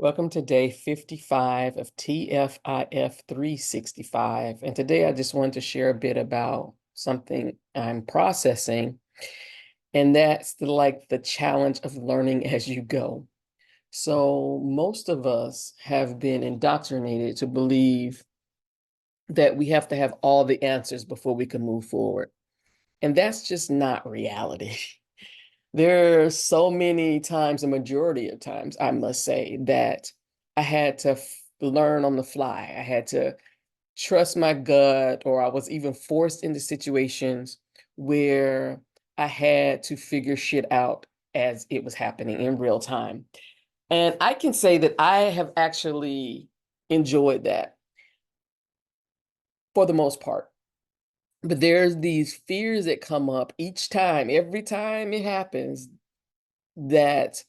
Welcome to day 55 of TFIF 365. And today I just wanted to share a bit about something I'm processing, and that's the challenge of learning as you go. So most of us have been indoctrinated to believe that we have to have all the answers before we can move forward. And that's just not reality. There are so many times, a majority of times, I must say, that I had to learn on the fly. I had to trust my gut, or I was even forced into situations where I had to figure shit out as it was happening in real time. And I can say that I have actually enjoyed that for the most part. But there's these fears that come up each time, every time it happens, that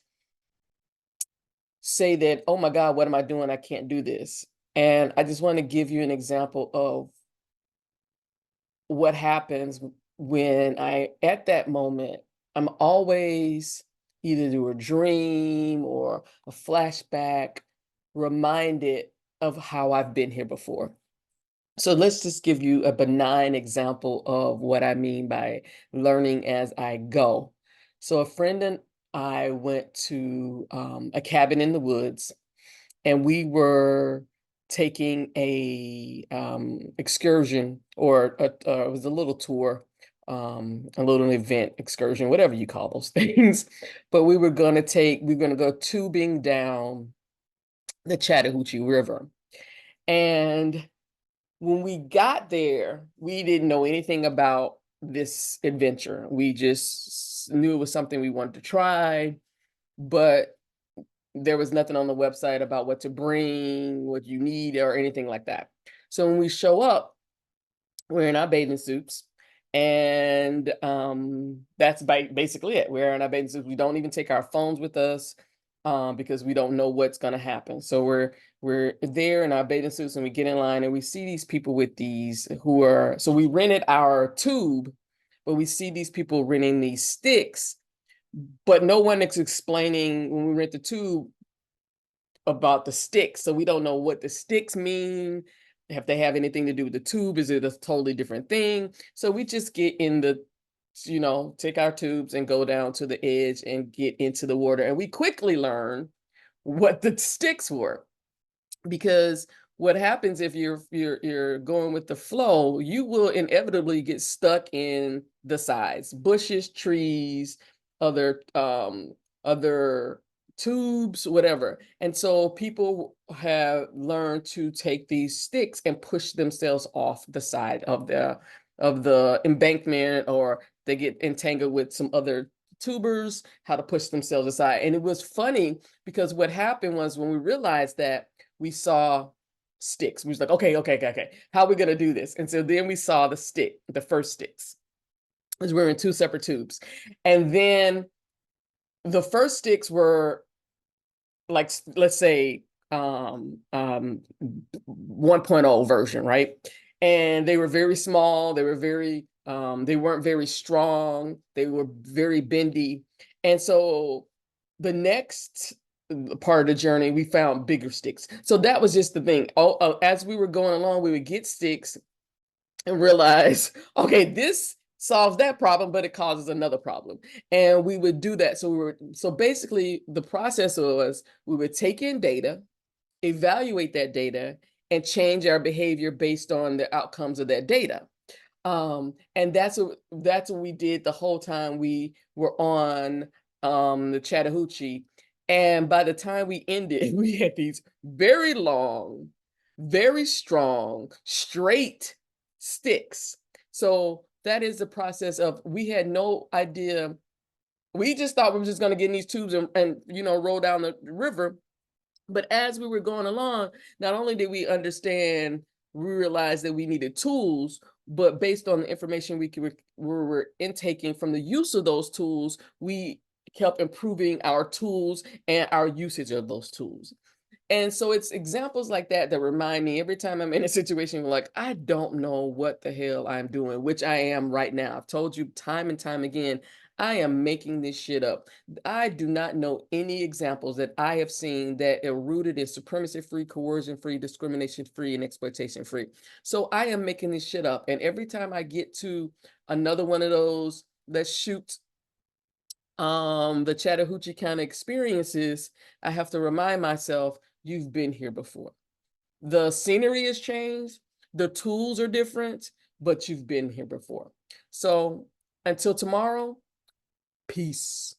say that, oh my God, what am I doing? I can't do this. And I just want to give you an example of what happens when at that moment, I'm always either through a dream or a flashback reminded of how I've been here before. So let's just give you a benign example of what I mean by learning as I go. So a friend and I went to a cabin in the woods, and we were taking a excursion, or it was a little tour, a little event excursion, whatever you call those things. But we're going to go tubing down the Chattahoochee River. And when we got there, we didn't know anything about this adventure. We just knew it was something we wanted to try, but there was nothing on the website about what to bring, what you need, or anything like that. So when we show up, we're in our bathing suits, and that's basically it. We're in our bathing suits. We don't even take our phones with us, because we don't know what's going to happen. So we're there in our bathing suits, and we get in line, and we see these people with these so we rented our tube, but we see these people renting these sticks, but no one is explaining when we rent the tube about the sticks. So we don't know what the sticks mean, if they have anything to do with the tube. Is it a totally different thing? So we just get in take our tubes and go down to the edge and get into the water. And we quickly learn what the sticks were, because what happens if you're going with the flow, you will inevitably get stuck in the sides, bushes, trees, other tubes, whatever. And so people have learned to take these sticks and push themselves off the side of the embankment, or they get entangled with some other tubers, how to push themselves aside. And it was funny, because what happened was, when we realized that, we saw sticks. We was like, okay. How are we gonna do this? And so then we saw the first sticks, because we were in two separate tubes. And then the first sticks were, like, let's say 1.0 version, right? And they were very small, they weren't very strong, they were very bendy. And so the next part of the journey, we found bigger sticks. So that was just the thing. As we were going along, we would get sticks and realize, okay, this solves that problem, but it causes another problem. And we would do that. So basically the process was, we would take in data, evaluate that data, and change our behavior based on the outcomes of that data. And that's what we did the whole time we were on the Chattahoochee. And by the time we ended, we had these very long, very strong, straight sticks. So that is the process of, we had no idea. We just thought we were just going to get in these tubes and roll down the river. But as we were going along, not only did we understand, we realized that we needed tools, but based on the information we were intaking from the use of those tools, we kept improving our tools and our usage of those tools. And so it's examples like that that remind me, every time I'm in a situation where, like, I don't know what the hell I'm doing, which I am right now. I've told you time and time again, I am making this shit up. I do not know any examples that I have seen that are rooted in supremacy free, coercion free, discrimination free, and exploitation free. So I am making this shit up. And every time I get to another one of those, let's shoot the Chattahoochee kind of experiences, I have to remind myself, you've been here before. The scenery has changed, the tools are different, but you've been here before. So until tomorrow, peace.